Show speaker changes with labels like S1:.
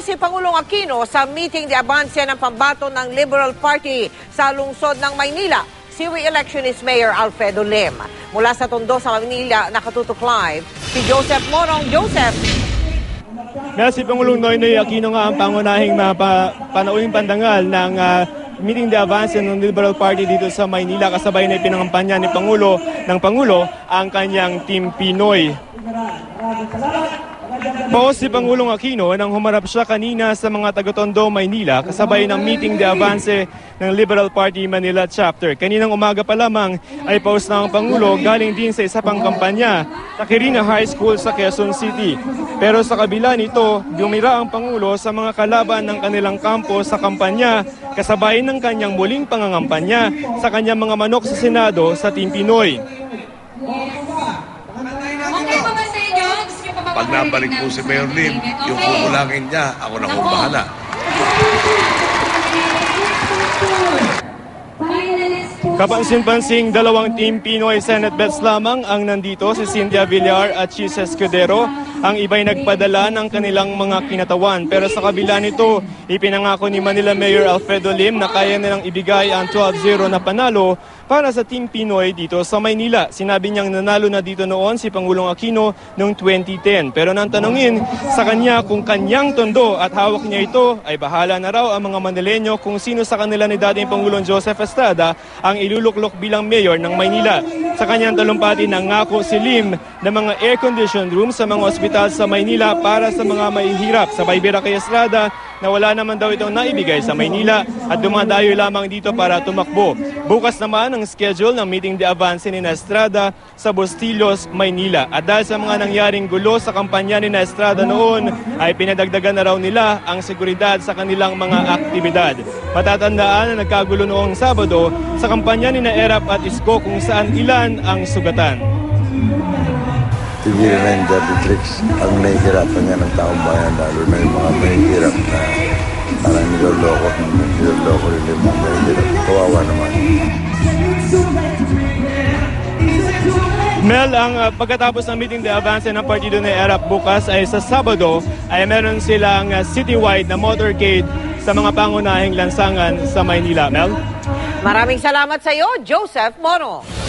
S1: Dumalo si Pangulong Aquino sa meeting de Abancia ng pambato ng Liberal Party sa lungsod ng Maynila. Si re-electionist Mayor Alfredo Lim. Mula sa Tondo sa Manila, nakatutok live si Joseph Morong. Joseph.
S2: Si Pangulong Noynoy Aquino nga ang pangunahing panauling pandangal ng meeting de Abancia ng Liberal Party dito sa Maynila. Kasabay na ipinangampanya ng Pangulo ang kanyang Team Pinoy. Paos si Pangulong Aquino nang humarap siya kanina sa mga taga-Tondo, Maynila kasabay ng meeting de Avance ng Liberal Party Manila Chapter. Kaninang umaga pa lamang ay paos na ang Pangulo galing din sa isa pang kampanya sa Quirina High School sa Quezon City. Pero sa kabila nito, dumira ang Pangulo sa mga kalaban ng kanilang kampo sa kampanya kasabay ng kanyang muling pangangampanya sa kanyang mga manok sa Senado sa Team Pinoy.
S3: Pag nabalik po si Mayor Lim, yung kukulangin niya, ako na kung bahala.
S2: Kapansin-pansing dalawang Team Pinoy Senate bets lamang ang nandito, si Cynthia Villar at Chis Escudero. Ang iba'y nagpadala ng kanilang mga kinatawan. Pero sa kabila nito, ipinangako ni Manila Mayor Alfredo Lim na kaya nilang ibigay ang 12-0 na panalo para sa Team Pinoy dito sa Maynila. Sinabi niyang nanalo na dito noon si Pangulong Aquino noong 2010. Pero nang tanungin sa kanya kung kanyang tondo at hawak niya ito, ay bahala na raw ang mga Manileño kung sino sa kanila ni dating Pangulong Joseph Estrada ang iluluklok bilang mayor ng Maynila. Sa kanyang talumpati, nangako si Lim ng mga air-conditioned room sa mga ospital sa Maynila para sa mga mahihirap. Sabay bira kay Estrada na wala naman daw itong naibigay sa Maynila at dumadayo lamang dito para tumakbo. Bukas naman ang schedule ng meeting de Avance ni Estrada sa Bustillos, Maynila. At dahil sa mga nangyaring gulo sa kampanya ni Estrada noon, ay pinadagdagan na raw nila ang seguridad sa kanilang mga aktibidad. Matatandaan na nagkagulo noong Sabado sa kampanya ni Erap at Isko kung saan ilan ang sugatan.
S4: Tigilan na yung dirty tricks. Ang nahihirapan nga ng taong bayan, lalo na yung mga mahihirap na parang niloloko rin yung mga mahihirap. Kawawa naman.
S2: Mel, ang pagkatapos ng meeting de Avance ng partido ni Erap bukas ay sa Sabado ay meron silang citywide na motorcade sa mga pangunahing lansangan sa Maynila. Mel?
S1: Maraming salamat sa iyo, Joseph Moro.